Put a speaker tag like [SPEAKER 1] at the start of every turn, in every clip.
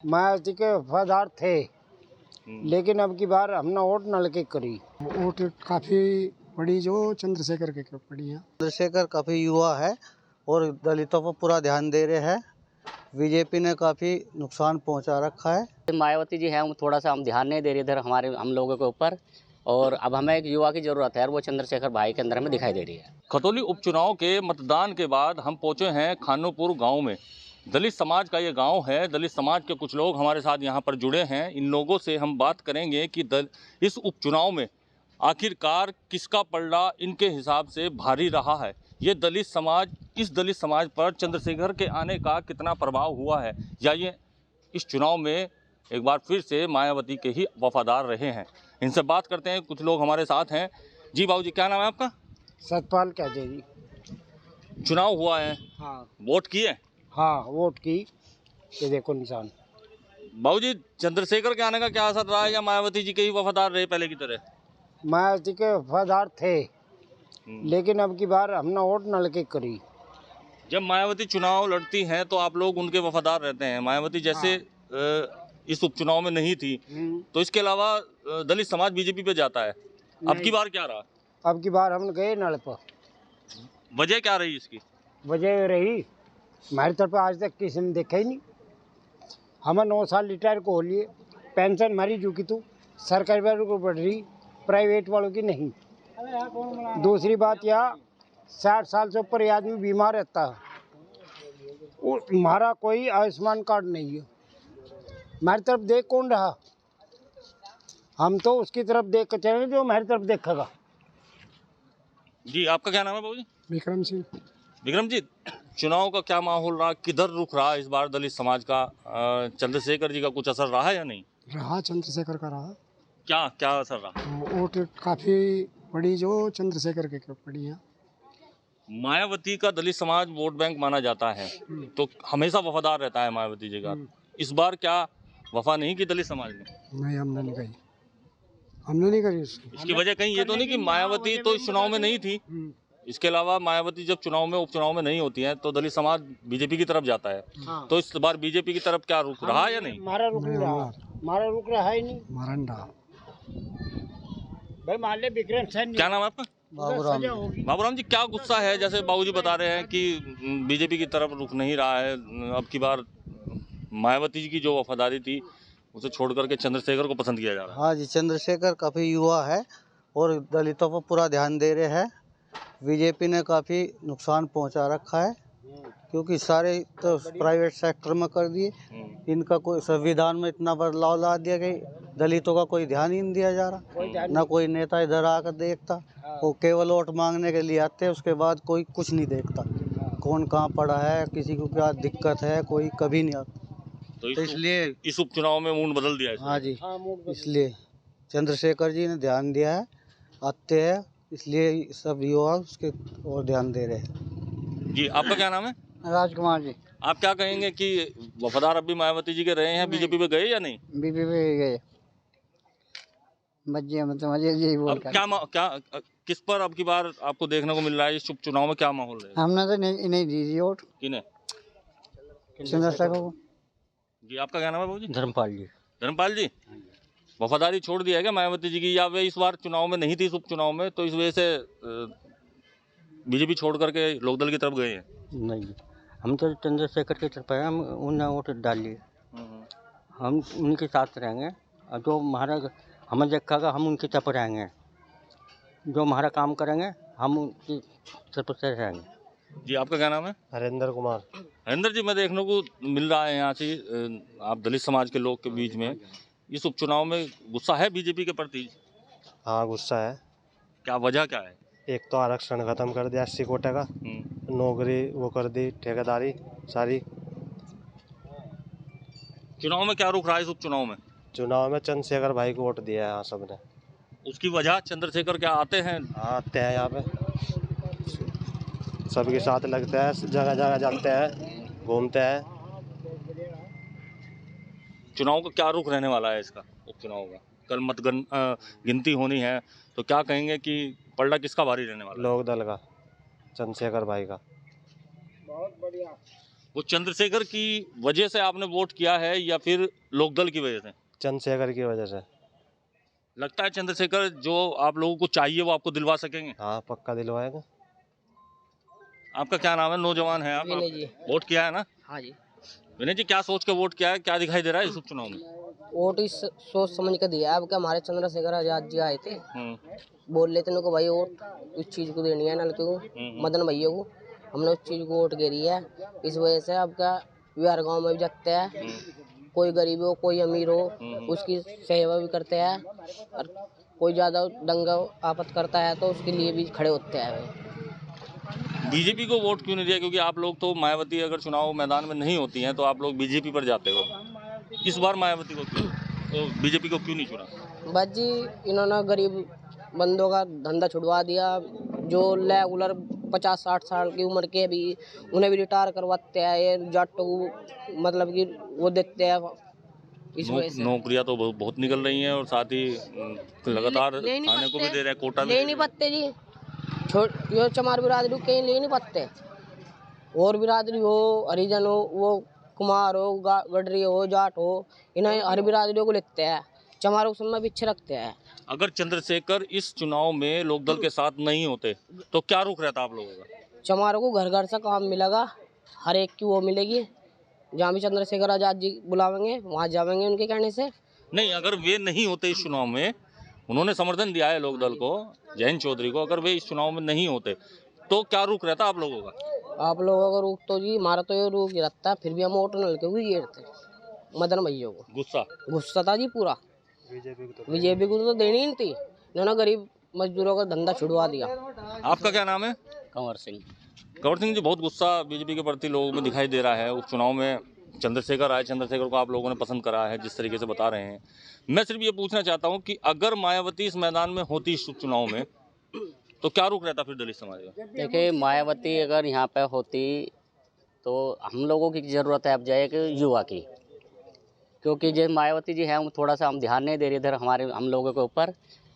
[SPEAKER 1] मायावती के वफादार थे, लेकिन अब की बार हमने वोट नलके करी।
[SPEAKER 2] वोट काफी बड़ी जो चंद्रशेखर के पड़ी है।
[SPEAKER 3] चंद्रशेखर काफी युवा है और दलितों पर पूरा ध्यान दे रहे हैं। बीजेपी ने काफी नुकसान पहुंचा रखा है।
[SPEAKER 4] मायावती जी है, थोड़ा सा हम ध्यान नहीं दे रहे इधर हम लोगों के ऊपर, और अब हमें एक युवा की जरूरत है और वो चंद्रशेखर भाई के अंदर हमें दिखाई दे रही है।
[SPEAKER 5] खतौली उपचुनाव के मतदान के बाद हम पहुंचे हैं खानोपुर गांव में। दलित समाज का ये गांव है। दलित समाज के कुछ लोग हमारे साथ यहां पर जुड़े हैं। इन लोगों से हम बात करेंगे कि इस उपचुनाव में आखिरकार किसका पलड़ा इनके हिसाब से भारी रहा है। ये दलित समाज पर चंद्रशेखर के आने का कितना प्रभाव हुआ है, या ये इस चुनाव में एक बार फिर से मायावती के ही वफादार रहे हैं। इनसे बात करते हैं। कुछ लोग हमारे साथ हैं। जी बाबू जी, क्या नाम है आपका?
[SPEAKER 1] सतपाल कहते जी।
[SPEAKER 5] चुनाव हुआ है,
[SPEAKER 1] हाँ
[SPEAKER 5] वोट किए?
[SPEAKER 1] हाँ, वोट की। ये देखो निशान।
[SPEAKER 5] बाबू जी, चंद्रशेखर के आने का क्या असर रहा है, या मायावती जी के ही वफादार रहे पहले की तरह?
[SPEAKER 1] मायावती के वफादार थे, लेकिन अब की बार हमने वोट नलके करी।
[SPEAKER 5] जब मायावती चुनाव लड़ती हैं तो आप लोग उनके वफादार रहते हैं। मायावती जैसे इस उपचुनाव में नहीं थी, तो इसके अलावा दलित समाज बीजेपी पे जाता है। अब की बार क्या रहा?
[SPEAKER 1] अब की बार हम गए नल पर।
[SPEAKER 5] वजह क्या रही इसकी?
[SPEAKER 1] वजह रही, हमारी तरफ आज तक किसी ने देखा ही नहीं। हमें 9 साल रिटायर को हो लिए, पेंशन हमारी चुकी तो सरकारी वालों को बढ़ रही, प्राइवेट वालों की नहीं। दूसरी बात यह, 60 साल से ऊपर आदमी बीमार रहता है, हमारा कोई आयुष्मान कार्ड नहीं है। हमारी तरफ देख कौन रहा? हम तो उसकी तरफ देख कर चलेंगे जो हमारी तरफ देखेगा।
[SPEAKER 5] जी, आपका क्या नाम है बाबू जी?
[SPEAKER 2] विक्रम सिंह।
[SPEAKER 5] विक्रम जी, चुनाव का क्या माहौल रहा, किधर रुख रहा इस बार दलित समाज का? चंद्रशेखर जी का कुछ असर रहा या नहीं?
[SPEAKER 2] रहा, चंद्रशेखर का रहा।
[SPEAKER 5] क्या क्या असर रहा?
[SPEAKER 2] वोट काफी बड़ी जो चंद्रशेखर के पड़ी है।
[SPEAKER 5] मायावती का दलित समाज वोट बैंक माना जाता है, तो हमेशा वफादार रहता है मायावती जी का। इस बार क्या वफा नहीं की दलित समाज ने?
[SPEAKER 2] नहीं, हमने नहीं कही, हमने नहीं करी उसकी।
[SPEAKER 5] इसकी वजह कहीं ये तो नहीं कि मायावती तो इस चुनाव में नहीं थी? इसके अलावा मायावती जब चुनाव में उपचुनाव में नहीं होती है तो दलित समाज बीजेपी की तरफ जाता है। तो इस बार बीजेपी की तरफ क्या रुख रहा या नहीं?
[SPEAKER 1] हमारा रुक नहीं रहा, हमारा रुक रहा है नहीं।
[SPEAKER 2] हमारा नहीं रहा।
[SPEAKER 1] भाई मान ले विक्रम सैन।
[SPEAKER 5] क्या नाम है आपका?
[SPEAKER 3] बाबूराम।
[SPEAKER 5] बाबूराम जी, क्या गुस्सा है? जैसे बाबूजी बता रहे हैं कि बीजेपी की तरफ रुख नहीं रहा है, अब की बार मायावती जी की जो वफादारी थी उसे छोड़ करके चंद्रशेखर को पसंद किया जा रहा है।
[SPEAKER 3] हाँ जी, चंद्रशेखर काफी युवा है और दलितों पर पूरा ध्यान दे रहे हैं। बीजेपी ने काफी नुकसान पहुंचा रखा है, क्योंकि सारे तो प्राइवेट सेक्टर में कर दिए। इनका कोई संविधान में इतना बदलाव ला दिया कि दलितों का कोई ध्यान ही नहीं दिया जा रहा। ना कोई नेता इधर आकर देखता, वो केवल वोट मांगने के लिए आते हैं, उसके बाद कोई कुछ नहीं देखता। कौन कहाँ पड़ा है, किसी को क्या दिक्कत है, कोई कभी नहीं आता।
[SPEAKER 5] तो
[SPEAKER 3] इसलिए
[SPEAKER 5] इस उपचुनाव में मूड बदल दिया है।
[SPEAKER 3] हाँ जी, इसलिए चंद्रशेखर जी ने ध्यान दिया है, आते हैं, इसलिए सब युवा उसके और ध्यान दे रहे हैं।
[SPEAKER 5] जी, आपका क्या नाम है?
[SPEAKER 3] राजकुमार जी।
[SPEAKER 5] आप क्या कहेंगे कि वफादार अब भी मायावती जी के रहे हैं, बीजेपी पे गए या नहीं?
[SPEAKER 3] बीजेपी पे गए बच्चे, मतलब मुझे यही बोल
[SPEAKER 5] अब क्या किस पर अब की बार आपको देखने को मिल रहा है? इस उपचुनाव में क्या माहौल है?
[SPEAKER 3] हमने तो नहीं दी वोट
[SPEAKER 5] किन्हें?
[SPEAKER 3] चंद्रशेखर को।
[SPEAKER 5] जी, आपका क्या नाम है बाबू जी?
[SPEAKER 4] धर्मपाल जी।
[SPEAKER 5] धर्मपाल जी, वफादारी छोड़ दिया है क्या मायावती जी की, या वे इस बार चुनाव में नहीं थी, इस उपचुनाव में, तो इस वजह से बीजेपी छोड़ करके लोकदल की तरफ गए हैं?
[SPEAKER 4] नहीं, हम तो चंद्रशेखर की तरफ है, हम उन्हें वोट डाल लिए, हम उनके साथ रहेंगे। और जो हमारा हमें देखेगा हम उनकी तरफ रहेंगे, जो हमारा काम करेंगे हम उनकी तरफ से रहेंगे।
[SPEAKER 5] जी, आपका क्या नाम है?
[SPEAKER 6] हरेंद्र कुमार।
[SPEAKER 5] हरेंद्र जी, मैं देखने को मिल रहा है यहाँ से आप दलित समाज के लोग के बीच में इस उपचुनाव में गुस्सा है बीजेपी के प्रति?
[SPEAKER 6] हाँ, गुस्सा है।
[SPEAKER 5] क्या वजह क्या है?
[SPEAKER 6] एक तो आरक्षण खत्म कर दिया 80 कोटे का, नौकरी वो कर दी, ठेकेदारी सारी।
[SPEAKER 5] चुनाव में क्या रुख रहा है इस उपचुनाव में?
[SPEAKER 6] चुनाव में चंद्रशेखर भाई को वोट दिया है यहाँ सबने।
[SPEAKER 5] उसकी वजह चंद्रशेखर क्या आते हैं?
[SPEAKER 6] आते हैं यहाँ पे, सबके साथ लगते हैं, जगह जगह जाते हैं, घूमते हैं।
[SPEAKER 5] चुनाव का क्या रुख रहने वाला है इसका, उपचुनाव का? कल गिनती होनी है, तो क्या कहेंगे कि पलड़ा किसका भारी रहने वाला है?
[SPEAKER 6] लोक दल का, चंद्रशेखर भाई का।
[SPEAKER 1] बहुत बढ़िया।
[SPEAKER 5] वो चंद्रशेखर की वजह से आपने वोट किया है या फिर लोकदल की वजह से?
[SPEAKER 6] चंद्रशेखर की वजह से।
[SPEAKER 5] लगता है चंद्रशेखर जो आप लोगों को चाहिए वो आपको दिलवा सकेंगे?
[SPEAKER 6] हाँ, पक्का दिलवाएगा।
[SPEAKER 5] आपका क्या नाम है? नौजवान है आप
[SPEAKER 7] विनय जी।
[SPEAKER 5] वोट किया है ना?
[SPEAKER 7] हाँ जी।
[SPEAKER 5] विनय जी, क्या सोच के वोट किया है? क्या दिखाई दे रहा है इस उपचुनाव में?
[SPEAKER 7] वोट इस सोच समझ कर दिया। अब क्या हमारे चंद्रशेखर आजाद जी आए थे, बोल लेते उनको भाई वोट इस चीज़ को देनी है नलके को, मदन भैया को, हमने उस चीज़ को वोट गिरी है। इस वजह से अब क्या बिहार गांव में भी जगते हैं, कोई गरीब हो कोई अमीर हो उसकी सेवा भी करते हैं, और कोई ज़्यादा दंगा आपत करता है तो उसके लिए भी खड़े होते हैं।
[SPEAKER 5] बीजेपी को वोट क्यों नहीं दिया? क्योंकि आप लोग तो मायावती अगर चुनाव मैदान में नहीं होती हैं तो आप लोग बीजेपी पर जाते हो। इस बार मायावती को क्यों, तो बीजेपी को क्यों नहीं चुना?
[SPEAKER 7] बस जी इन्होंने गरीब बंदों का धंधा छुड़वा दिया। जो रेगुलर 50-60 साल की उम्र के भी उन्हें भी रिटायर करवाते हैं, ये जाटों को मतलब कि वो देते हैं। इस वजह से
[SPEAKER 5] नौकरियां तो बहुत निकल रही हैं और साथ ही लगातार खाने को भी दे रहे हैं, कोटा भी
[SPEAKER 7] ले नहीं पाते जी। यो चमार बिरादरी को कहीं ले नहीं पाते। और बिरादरी हो, हरिजन हो, वो कुमार हो, गडरी हो, जाट हो, इन्हें हर बिरादरियों को लेते हैं। चमारों को समय पीछे रखते हैं।
[SPEAKER 5] अगर चंद्रशेखर इस चुनाव में लोकदल के साथ नहीं होते तो क्या रुख रहता आप लोगों का?
[SPEAKER 7] चमारों को घर घर से काम मिलेगा, हर एक की वो मिलेगी। जहाँ भी चंद्रशेखर आजाद जी बुलावेंगे वहाँ जाएंगे उनके कहने से।
[SPEAKER 5] नहीं, अगर वे नहीं होते इस चुनाव में, उन्होंने समर्थन दिया है लोकदल को, जयंत चौधरी को, अगर वे इस चुनाव में नहीं होते तो क्या रुख रहता आप लोगों का?
[SPEAKER 7] आप लोगों का रुख तो जी हमारा तो ये रुख ही रहता है, फिर भी हम वोट नलके को गिरते मदन भैया को। गुस्सा था जी पूरा। बीजेपी को तो देनी नहीं थी, इन्होंने गरीब मजदूरों का धंधा छुड़वा दिया।
[SPEAKER 5] आपका क्या नाम है?
[SPEAKER 7] कंवर सिंह।
[SPEAKER 5] कंवर सिंह जी, बहुत गुस्सा बीजेपी के प्रति लोगों में दिखाई दे रहा है। उपचुनाव में चंद्रशेखर आए, चंद्रशेखर को आप लोगों ने पसंद करा है जिस तरीके से बता रहे हैं। मैं सिर्फ ये पूछना चाहता हूँ कि अगर मायावती इस मैदान में होती इस उपचुनाव में तो क्या रुख रहता फिर दलित समाज का?
[SPEAKER 8] देखिए, मायावती अगर यहाँ पे होती तो हम लोगों की ज़रूरत है अब जाए कि युवा की, क्योंकि जो मायावती जी हैं वो थोड़ा सा हम ध्यान नहीं दे रही इधर हमारे हम लोगों के ऊपर,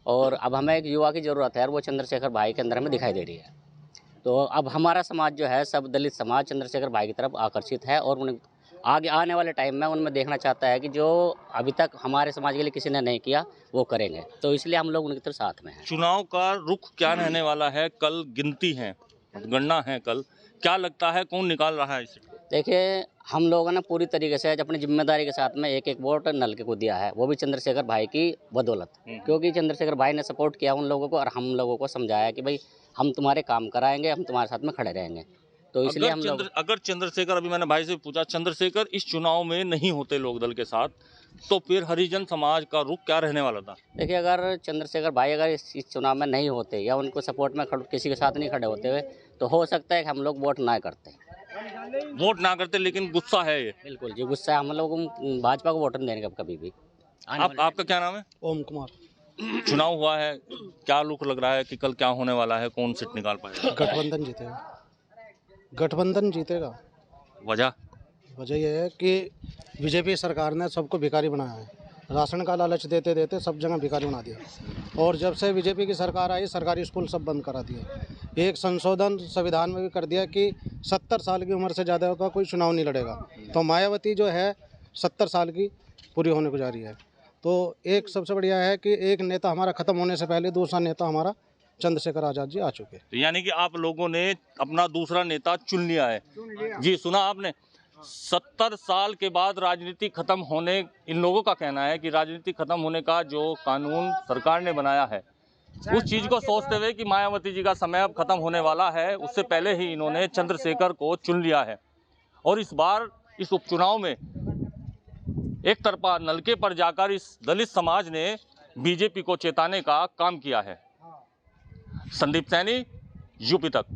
[SPEAKER 8] और अब हमें एक युवा की ज़रूरत है और वो चंद्रशेखर भाई के अंदर हमें दिखाई दे रही है। तो अब हमारा समाज जो है सब दलित समाज चंद्रशेखर भाई की तरफ आकर्षित है और उन्हें आगे आने वाले टाइम में उनमें देखना चाहता है कि जो अभी तक हमारे समाज के लिए किसी ने नहीं किया वो करेंगे, तो इसलिए हम लोग उनकी तरफ साथ में हैं।
[SPEAKER 5] चुनाव का रुख क्या रहने वाला है? कल गिनती है, गणना है कल, क्या लगता है कौन निकाल रहा है इसे?
[SPEAKER 8] देखिए, हम लोगों ने पूरी तरीके से अपनी जिम्मेदारी के साथ में एक एक वोट नलके को दिया है, वो भी चंद्रशेखर भाई की बदौलत, क्योंकि चंद्रशेखर भाई ने सपोर्ट किया उन लोगों को और हम लोगों को समझाया कि भाई हम तुम्हारे काम कराएंगे, हम तुम्हारे साथ में खड़े रहेंगे। तो इसलिए हम लोग
[SPEAKER 5] अगर चंद्रशेखर, अभी मैंने भाई से पूछा, चंद्रशेखर इस चुनाव में नहीं होते लोकदल के साथ तो फिर हरिजन समाज का रुख क्या रहने वाला था?
[SPEAKER 8] देखिए, अगर चंद्रशेखर भाई अगर इस चुनाव में नहीं होते या उनको सपोर्ट में किसी के साथ नहीं खड़े होते हुए तो हो सकता है कि हम लोग वोट ना करते।
[SPEAKER 5] वोट ना करते, लेकिन गुस्सा है ये।
[SPEAKER 8] बिल्कुल जी, गुस्सा है हम लोग भाजपा को वोट नहीं देने का कभी भी।
[SPEAKER 5] आपका क्या नाम है?
[SPEAKER 2] ओम कुमार।
[SPEAKER 5] चुनाव हुआ है, क्या रुख लग रहा है कि कल क्या होने वाला है, कौन सीट निकाल पाएगा?
[SPEAKER 2] गठबंधन जीतेगा, गठबंधन जीतेगा।
[SPEAKER 5] वजह
[SPEAKER 2] यह है कि बीजेपी सरकार ने सबको भिखारी बनाया है, राशन का लालच देते देते सब जगह भिखारी बना दिया, और जब से बीजेपी की सरकार आई सरकारी स्कूल सब बंद करा दिए। एक संशोधन संविधान में भी कर दिया कि 70 साल की उम्र से ज़्यादा का कोई चुनाव नहीं लड़ेगा। तो मायावती जो है 70 साल की पूरी होने को जा रही है। तो एक सबसे बढ़िया है कि एक नेता हमारा ख़त्म होने से पहले दूसरा नेता हमारा चंद्रशेखर आजाद जी आ चुके।
[SPEAKER 5] तो यानी कि आप लोगों ने अपना दूसरा नेता चुन लिया है। जी, सुना आपने, 70 साल के बाद राजनीति खत्म होने, इन लोगों का कहना है कि राजनीति खत्म होने का जो कानून सरकार ने बनाया है उस चीज को सोचते हुए कि मायावती जी का समय अब खत्म होने वाला है, उससे पहले ही इन्होंने चंद्रशेखर को चुन लिया है। और इस बार इस उपचुनाव में एक तरफा नलके पर जाकर इस दलित समाज ने बीजेपी को चेताने का काम किया है। संदीप सैनी, यूपी तक।